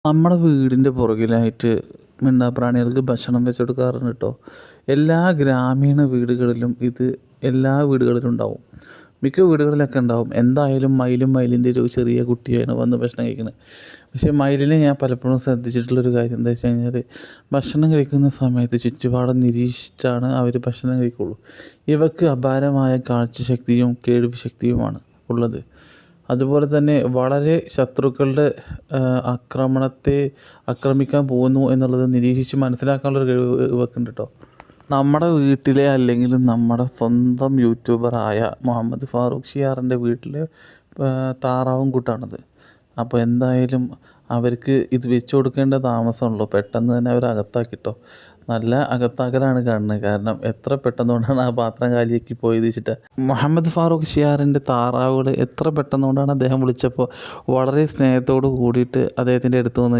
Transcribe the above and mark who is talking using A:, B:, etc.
A: നമ്മുടെ വീടിൻ്റെ പുറകിലായിട്ട് മിണ്ടാപ്രാണികൾക്ക് ഭക്ഷണം വെച്ച് കൊടുക്കാറുണ്ട് കേട്ടോ. എല്ലാ ഗ്രാമീണ വീടുകളിലും ഇത് എല്ലാ വീടുകളിലും ഉണ്ടാവും. മിക്ക വീടുകളിലൊക്കെ ഉണ്ടാവും. എന്തായാലും മയിലും മയിലിൻ്റെ ഒരു ചെറിയ കുട്ടിയാണ് വന്ന് ഭക്ഷണം കഴിക്കുന്നത്. പക്ഷേ മയിലിനെ ഞാൻ പലപ്പോഴും ശ്രദ്ധിച്ചിട്ടുള്ളൊരു കാര്യം എന്താ വെച്ച് കഴിഞ്ഞാൽ, ഭക്ഷണം കഴിക്കുന്ന സമയത്ത് ചുറ്റുപാടും നിരീക്ഷിച്ചാണ് അവർ ഭക്ഷണം കഴിക്കുള്ളൂ. ഇവക്ക് അപാരമായ കാഴ്ചശക്തിയും കേൾവി ശക്തിയുമാണ് ഉള്ളത്. അതുപോലെ തന്നെ വളരെ ശത്രുക്കളുടെ ആക്രമണത്തെ ആക്രമിക്കാൻ പോകുന്നു എന്നുള്ളത് നിരീക്ഷിച്ച് മനസ്സിലാക്കാനുള്ളൊരു കഴിവ് ഇവക്കുണ്ട് കേട്ടോ. നമ്മുടെ വീട്ടിലെ അല്ലെങ്കിൽ നമ്മുടെ സ്വന്തം യൂട്യൂബറായ മുഹമ്മദ് ഫാറൂഖ് ഷിയാറിൻ്റെ വീട്ടിലെ താറാവും കൂട്ടാണിത്. അപ്പോൾ എന്തായാലും അവർക്ക് ഇത് വെച്ച് കൊടുക്കേണ്ട താമസമുള്ളൂ. പെട്ടെന്ന് തന്നെ അവർ അകത്താക്കിട്ടോ. നല്ല അകത്താക്കലാണ് കാണുന്നത്. കാരണം എത്ര പെട്ടെന്നുകൊണ്ടാണ് ആ പാത്രം കാലിയാക്കി പോയത് വെച്ചിട്ട്. മുഹമ്മദ് ഫാറൂഖ് ഷിയാറിൻ്റെ താറാവുകൾ എത്ര പെട്ടെന്നുകൊണ്ടാണ് അദ്ദേഹം വിളിച്ചപ്പോൾ വളരെ സ്നേഹത്തോട് കൂടിയിട്ട് അദ്ദേഹത്തിൻ്റെ അടുത്ത് വന്ന്